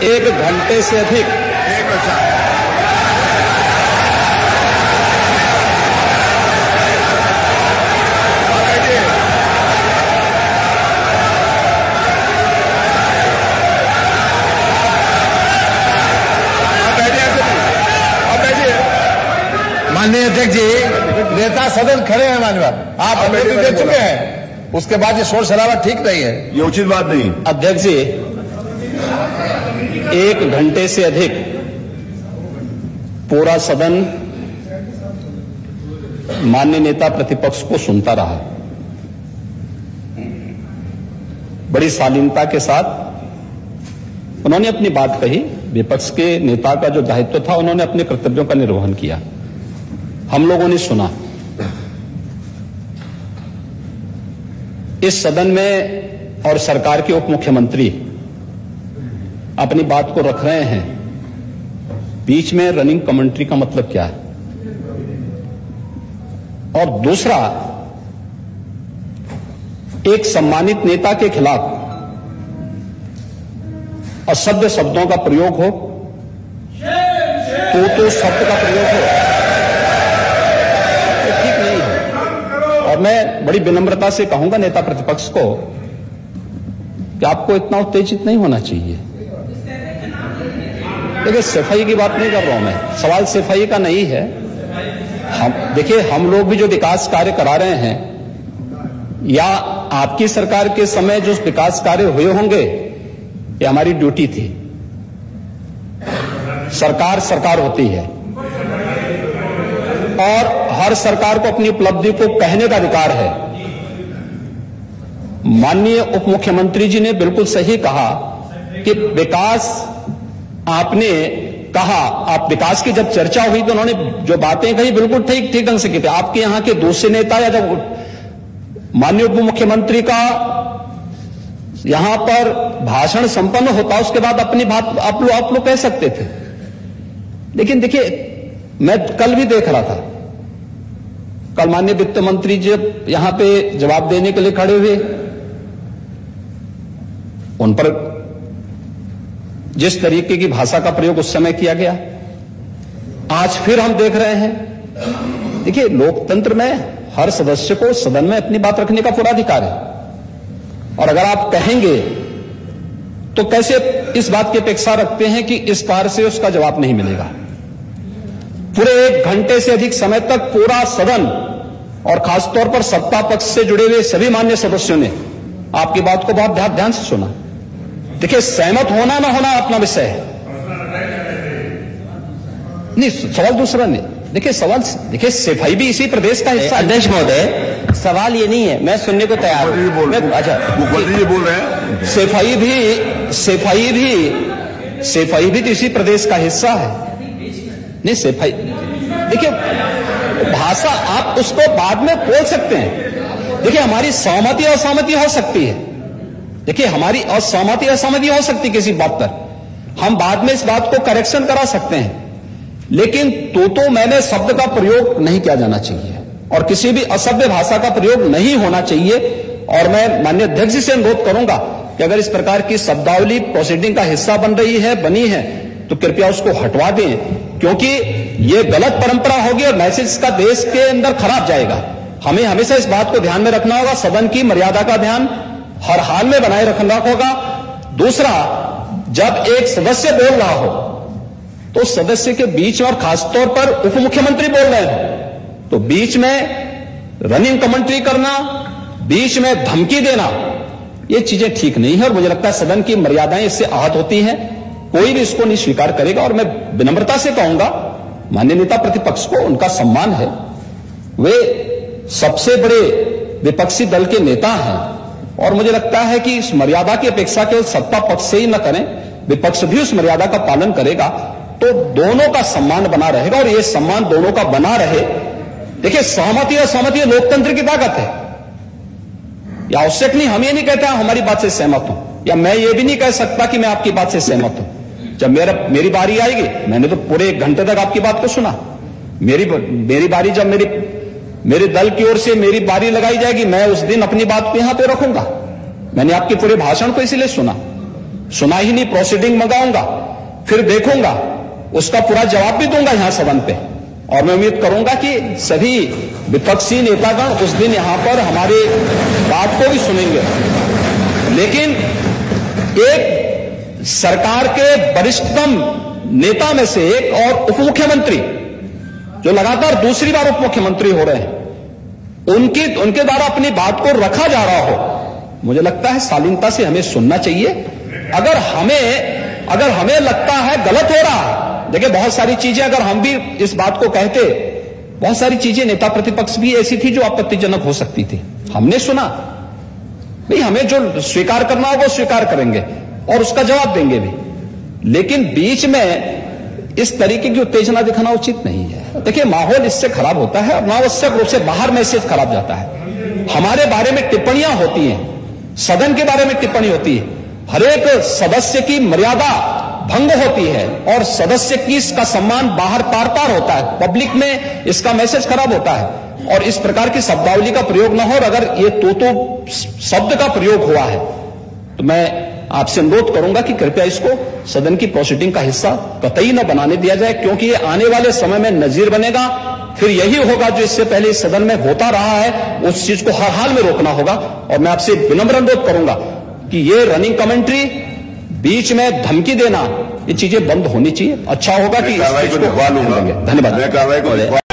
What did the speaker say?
1 घंटे से अधिक माननीय अध्यक्ष जी, नेता सदन खड़े हैं माननीय, आप अनुमति दे चुके हैं, उसके बाद ये शोर शराबा ठीक नहीं है, ये उचित बात नहीं। अध्यक्ष जी, 1 घंटे से अधिक पूरा सदन माननीय नेता प्रतिपक्ष को सुनता रहा। बड़ी शालीनता के साथ उन्होंने अपनी बात कही। विपक्ष के नेता का जो दायित्व था, उन्होंने अपने कर्तव्यों का निर्वहन किया। हम लोगों ने सुना। इस सदन में और सरकार के उप मुख्यमंत्री अपनी बात को रख रहे हैं, बीच में रनिंग कमेंट्री का मतलब क्या है? और दूसरा, एक सम्मानित नेता के खिलाफ असभ्य शब्दों का प्रयोग हो, तो शब्द का प्रयोग हो, और मैं बड़ी विनम्रता से कहूंगा नेता प्रतिपक्ष को कि आपको इतना उत्तेजित नहीं होना चाहिए। देखिए, सफाई की बात नहीं कर रहा हूं मैं, सवाल सफाई का नहीं है। देखिए, हम लोग भी जो विकास कार्य करा रहे हैं, या आपकी सरकार के समय जो विकास कार्य हुए होंगे, ये हमारी ड्यूटी थी। सरकार होती है और हर सरकार को अपनी उपलब्धि को कहने का अधिकार है। माननीय उप मुख्यमंत्री जी ने बिल्कुल सही कहा कि विकास, आपने कहा, आप विकास की जब चर्चा हुई तो उन्होंने जो बातें कही बिल्कुल ठीक ढंग से की थी। आपके यहां के दूसरे नेता या जब माननीय उप मुख्यमंत्री का यहां पर भाषण संपन्न होता, उसके बाद अपनी बात आप लोग कह सकते थे। लेकिन देखिए, मैं कल भी देख रहा था, कल माननीय वित्त मंत्री जब यहां पे जवाब देने के लिए खड़े हुए, उन पर जिस तरीके की भाषा का प्रयोग उस समय किया गया, आज फिर हम देख रहे हैं। देखिए, लोकतंत्र में हर सदस्य को सदन में अपनी बात रखने का पूरा अधिकार है, और अगर आप कहेंगे तो कैसे इस बात की अपेक्षा रखते हैं कि इस पार से उसका जवाब नहीं मिलेगा? पूरे 1 घंटे से अधिक समय तक पूरा सदन और खासतौर पर सत्ता पक्ष से जुड़े हुए सभी मान्य सदस्यों ने आपकी बात को बहुत ध्यान से सुना। देखिए, सहमत होना ना होना अपना विषय है, नहीं, सवाल दूसरा नहीं। देखिए, सफाई भी इसी प्रदेश का हिस्सा। अध्यक्ष महोदय, सवाल ये नहीं है, मैं सुनने को तैयार हूं। अच्छा, मुख्यमंत्री बोल रहे हैं, सफाई भी तो इसी प्रदेश का हिस्सा है। नहीं, सफाई, देखिए, भाषा आप उसको बाद में बोल सकते हैं। देखिए, हमारी सहमति असहमति हो सकती है। देखिए, हमारी असहमति असहमति हो सकती है किसी बात पर, हम बाद में इस बात को करेक्शन करा सकते हैं। लेकिन तो मैंने शब्द का प्रयोग नहीं किया जाना चाहिए, और किसी भी असभ्य भाषा का प्रयोग नहीं होना चाहिए। और मैं माननीय अध्यक्ष जी से अनुरोध करूंगा कि अगर इस प्रकार की शब्दावली प्रोसीडिंग का हिस्सा बनी है, तो कृपया उसको हटवा दें, क्योंकि ये गलत परंपरा होगी और मैसेज का देश के अंदर खराब जाएगा। हमें हमेशा इस बात को ध्यान में रखना होगा, सदन की मर्यादा का ध्यान हर हाल में बनाए रखना होगा। दूसरा, जब एक सदस्य बोल रहा हो तो सदस्य के बीच में, और खासतौर पर उप मुख्यमंत्री बोल रहे हैं, तो बीच में रनिंग कमेंट्री करना, बीच में धमकी देना, ये चीजें ठीक नहीं है। और मुझे लगता है सदन की मर्यादाएं इससे आहत होती हैं, कोई भी इसको नहीं स्वीकार करेगा। और मैं विनम्रता से कहूंगा माननीय नेता प्रतिपक्ष को, उनका सम्मान है, वे सबसे बड़े विपक्षी दल के नेता हैं, और मुझे लगता है कि इस मर्यादा की अपेक्षा केवल सत्ता पक्ष से ही न करें, विपक्ष भी उस मर्यादा का पालन करेगा, तो दोनों का सम्मान बना रहेगा। और ये सम्मान दोनों का बना रहे। देखिए, सहमति और सहमति लोकतंत्र की ताकत है, या आवश्यक नहीं, हम ये नहीं कहते हमारी बात से सहमत हूं, या मैं ये भी नहीं कह सकता कि मैं आपकी बात से सहमत हूं। जब मेरी बारी आएगी, मैंने तो पूरे 1 घंटे तक आपकी बात को सुना, मेरी बारी जब मेरे दल की ओर से मेरी बारी लगाई जाएगी, मैं उस दिन अपनी बात को यहां पे रखूंगा। मैंने आपके पूरे भाषण को इसीलिए सुना, सुना ही नहीं, प्रोसीडिंग मंगाऊंगा, फिर देखूंगा, उसका पूरा जवाब भी दूंगा यहां सदन पे। और मैं उम्मीद करूंगा कि सभी विपक्षी नेतागण उस दिन यहां पर हमारी बात को भी सुनेंगे। लेकिन एक सरकार के वरिष्ठतम नेता में से एक और उप मुख्यमंत्री जो लगातार दूसरी बार उप मुख्यमंत्री हो रहे हैं, उनके द्वारा अपनी बात को रखा जा रहा हो, मुझे लगता है शालीनता से हमें सुनना चाहिए। अगर हमें लगता है गलत हो रहा है, देखिए बहुत सारी चीजें अगर हम भी इस बात को कहते, बहुत सारी चीजें नेता प्रतिपक्ष भी ऐसी थी जो आपत्तिजनक हो सकती थी, हमने सुना, नहीं हमें जो स्वीकार करना हो वो स्वीकार करेंगे और उसका जवाब देंगे भी। लेकिन बीच में इस तरीके की उत्तेजना दिखाना उचित नहीं है। देखिए माहौल इससे खराब होता है और अनावश्यक रूप से बाहर मैसेज खराब जाता है। हमारे बारे में टिप्पणियां होती हैं, सदन के बारे में टिप्पणी होती है, हर एक सदस्य की मर्यादा भंग होती है और सदस्य की इसका सम्मान बाहर पार पार होता है, पब्लिक में इसका मैसेज खराब होता है और इस प्रकार की शब्दावली का प्रयोग न हो। और अगर ये तो शब्द का प्रयोग हुआ है तो मैं आपसे अनुरोध करूंगा कि कृपया इसको सदन की प्रोसीडिंग का हिस्सा कतई न बनाने दिया जाए, क्योंकि ये आने वाले समय में नजीर बनेगा। फिर यही होगा जो इससे पहले इस सदन में होता रहा है, उस चीज को हर हाल में रोकना होगा। और मैं आपसे विनम्र अनुरोध करूंगा कि ये रनिंग कमेंट्री, बीच में धमकी देना, ये चीजें बंद होनी चाहिए। अच्छा होगा कि इस चीज को धन्यवाद।